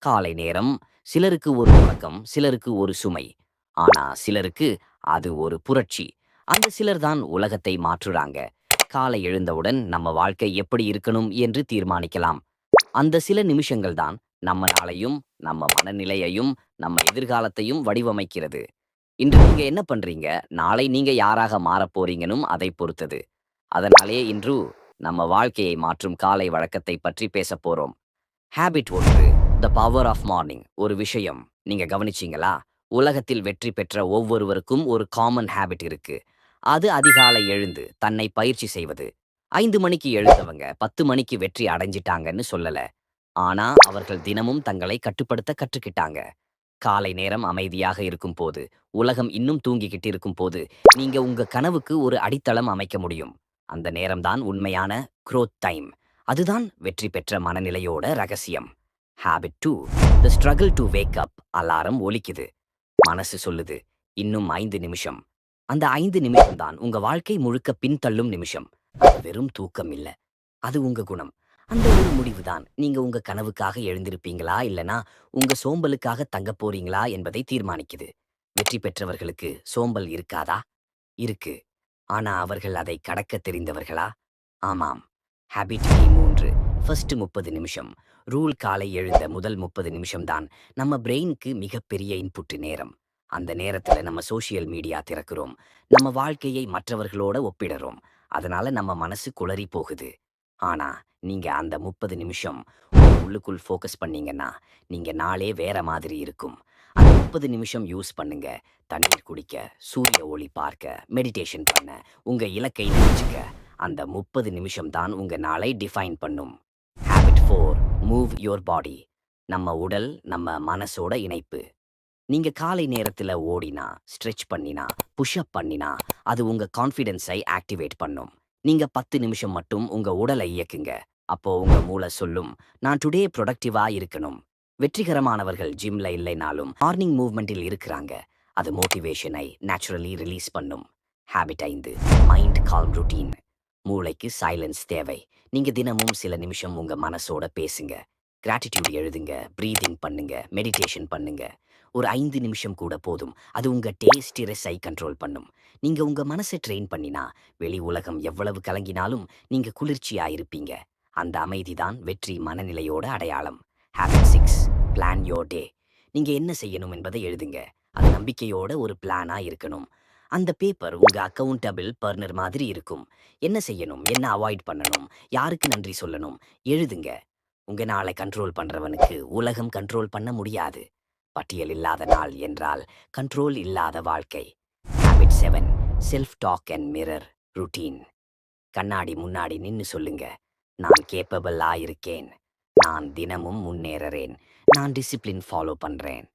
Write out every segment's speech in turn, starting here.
காலை நேரம் சிலருக்கு ஒரு பழக்கம், சிலருக்கு ஒரு சுமை. ஆனா சிலருக்கு அது ஒரு புரட்சி. அந்த சிலர் தான் உலகத்தை மாற்றுறாங்க. காலை எழுந்தவுடன் நம்ம வாழ்க்கை எப்படி இருக்கணும் என்று தீர்மானிக்கலாம். அந்த சில நிமிஷங்கள் தான் நம்ம நாளையும், நம்ம மனநிலையையும், நம்ம எதிர்காலத்தையும் வடிவமைக்கிறது. இன்று நீங்க என்ன பண்றீங்க? நாளை நீங்க யாராக மாறப் போறீங்கனும் அதை பொறுத்தது. அதனாலே இன்று நம்ம வாழ்க்கையை மாற்றும் காலை வழக்கத்தை பற்றி பேசப் போறோம். Habit 1, the power of morning. ஒரு விஷயம் நீங்க கவனிச்சீங்களா? உலகத்தில் வெற்றி பெற்ற ஒவ்வொருவருக்கும் ஒரு காமன் ஹேபிட் இருக்கு. அது அதிகாலை எழுந்து தன்னை பயிற்சி செய்வது. 5 மணிக்கு எழுந்தவங்க 10 மணிக்கு வெற்றி அடைஞ்சிட்டாங்கன்னு சொல்லல. ஆனா அவர்கள் தினமும் தங்களை கட்டுப்படுத்த கற்றுக்கிட்டாங்க. காலை நேரம் அமைதியாக இருக்கும் போது, உலகம் இன்னும் தூங்கிக்கிட்டு இருக்கும் போது, நீங்க உங்க கனவுக்கு ஒரு அடித்தளம் அமைக்க முடியும். அந்த நேரம்தான் உண்மையான குரோத் டைம். அதுதான் வெற்றி பெற்ற மனநிலையோட ரகசியம். Habit 2, the struggle to wake up. Alarm ஒலிக்குது. மனசு சொல்லுது, இன்னும் 5 நிமிஷம். அந்த 5 நிமிஷம் தான் உங்க வாழ்க்கை முழுக்க பின்தள்ளும் நிமிஷம். அது வெறும் தூக்கம் இல்ல. அது உங்க குணம். அந்த ஒரு முடிவு தான் நீங்க உங்க கனவுக்காக எழுந்திருப்பீங்களா இல்லனா உங்க சோம்பலுக்காக தங்கப் போறீங்களா என்பதை தீர்மானிக்குது. வெற்றி பெற்றவர்களுக்கு சோம்பல் இருக்காதா? இருக்கு. ஆனா அவர்கள் அதை கடக்க தெரிந்தவர்களா? ஆமாம். ஹேபிட் 3, ஃபர்ஸ்ட் 30 நிமிஷம். ரூல் காலை எழுந்த முதல் 30 நிமிஷம் தான் நம்ம பிரெயினுக்கு மிகப்பெரிய இன்புட் நேரம். அந்த நேரத்துல நம்ம சோஷியல் மீடியா திறக்கிறோம். நம்ம வாழ்க்கையை மற்றவர்களோட ஒப்பிடுறோம். அதனால நம்ம மனசு குளறி போகுது. ஆனா நீங்க அந்த 30 நிமிஷம் உங்க உள்ளுக்குள் ஃபோக்கஸ் பண்ணீங்கன்னா, நீங்க நாளே வேற மாதிரி இருக்கும். அந்த 30 நிமிஷம் யூஸ் பண்ணுங்க. தண்ணீர் குடிக்க, சூரிய ஒளி பார்க்க, மெடிடேஷன் பண்ண, உங்க இலக்கை நினைச்சுக்க. அந்த 30 நிமிஷம் தான் உங்க நாளை டிஃபைன் பண்ணும். Habit 4, move your body. நம்ம உடல் நம்ம மனசோட இணைப்பு. நீங்க காலை நேரத்துல ஓடினா, ஸ்ட்ரெச் பண்ணினா, புஷ் அப் பண்ணினா, அது உங்க கான்ஃபிடென்ஸை ஆக்டிவேட் பண்ணும். நீங்க 10 நிமிஷம் மட்டும் உங்க உடலை இயக்குங்க. அப்போ உங்க மூளை சொல்லும், நான் டுடே ப்ரொடக்டிவா இருக்கணும். வெற்றிகரமானவர்கள் ஜிம்ல இல்லைனாலும் மார்னிங் மூவ்மெண்டில் இருக்கிறாங்க. அது மோட்டிவேஷனை நேச்சுரலி ரிலீஸ் பண்ணும். Habit 5, mind calm routine. மூளைக்கு சைலன்ஸ் தேவை. நீங்க தினமும் சில நிமிஷம் உங்க மனசோட பேசுங்க. கிராட்டிடியூட் எழுதுங்க, பிரீதிங் பண்ணுங்க, மெடிடேஷன் பண்ணுங்க. ஒரு 5 நிமிஷம் கூட போதும். அது உங்க ஸ்ட்ரெஸ்ஸை கண்ட்ரோல் பண்ணும். நீங்க உங்க மனசை ட்ரெயின் பண்ணினா, வெளி உலகம் எவ்வளவு கலங்கினாலும் நீங்க குளிர்ச்சியா இருப்பீங்க. அந்த அமைதிதான் வெற்றி மனநிலையோட அடையாளம். Habit 6, plan your day. நீங்க என்ன செய்யணும் என்பதை எழுதுங்க. அது நம்பிக்கையோட ஒரு பிளானா இருக்கணும். அந்த பேப்பர் உங்க அக்கவுண்டபிள் பர்னர் மாதிரி இருக்கும். என்ன செய்யணும், என்ன அவாய்ட் பண்ணணும், யாருக்கு நன்றி சொல்லணும், எழுதுங்க. உங்க நாளை கண்ட்ரோல் பண்றவனுக்கு உலகம் கண்ட்ரோல் பண்ண முடியாது. பட்டியல் இல்லாத நாள் என்றால் கண்ட்ரோல் இல்லாத வாழ்க்கை. Habit 7, self talk and mirror routine. கண்ணாடி முன்னாடி நின்னு சொல்லுங்க, நான் கேப்பபிளா இருக்கேன், நான் தினமும் முன்னேறறேன், நான் டிசிப்ளின் ஃபாலோ பண்றேன்.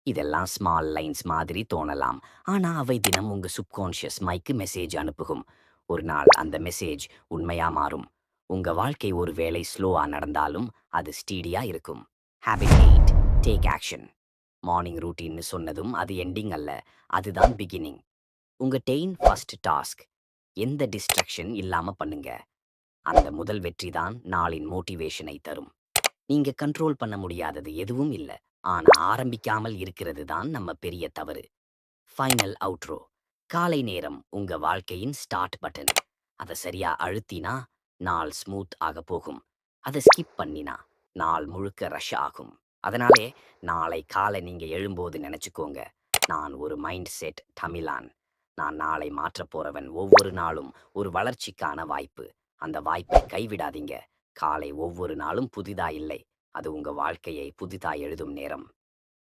இதெல்லாம் ஸ்மால் லைன்ஸ் மாதிரி தோணலாம். ஆனா அவை தினம் உங்க சுப்கான்ஷியஸ் மைக்கு மெசேஜ் அனுப்புகும். ஒரு நாள் அந்த மெசேஜ் உண்மையா மாறும். உங்க வாழ்க்கை ஒரு வேளை ஸ்லோவா நடந்தாலும் அது ஸ்டீடியா இருக்கும். Habit 8, take action. மார்னிங் ரூட்டீன்னு சொன்னதும் அது எண்டிங் அல்ல, அதுதான் பிகினிங். உங்க ஃபர்ஸ்ட் டாஸ்க் எந்த டிஸ்ட்ரக்ஷன் இல்லாம பண்ணுங்க. அந்த முதல் வெற்றி தான் நாளின் மோட்டிவேஷனை தரும். நீங்க கண்ட்ரோல் பண்ண முடியாதது எதுவும் இல்ல. ஆனா ஆரம்பிக்காமல் இருக்கிறது தான் நம்ம பெரிய தவறு. Final outro. காலை நேரம் உங்க வாழ்க்கையின் ஸ்டார்ட் பட்டன். அதை சரியா அழுத்தினா நாள் ஸ்மூத் ஆக போகும். அதை ஸ்கிப் பண்ணினா நாள் முழுக்க ரஷ் ஆகும். அதனாலே நாளை காலை நீங்க எழும்போது நினைச்சுக்கோங்க, நான் ஒரு மைண்ட் செட் தமிழான். நான் நாளை மாற்றப் போறவன். ஒவ்வொரு நாளும் ஒரு வளர்ச்சிக்கான வாய்ப்பு. அந்த வாய்ப்பை கைவிடாதீங்க. காலை ஒவ்வொரு நாளும் புதிதா இல்லை, அது உங்க வாழ்க்கையை புதிதா எழுதும் நேரம்.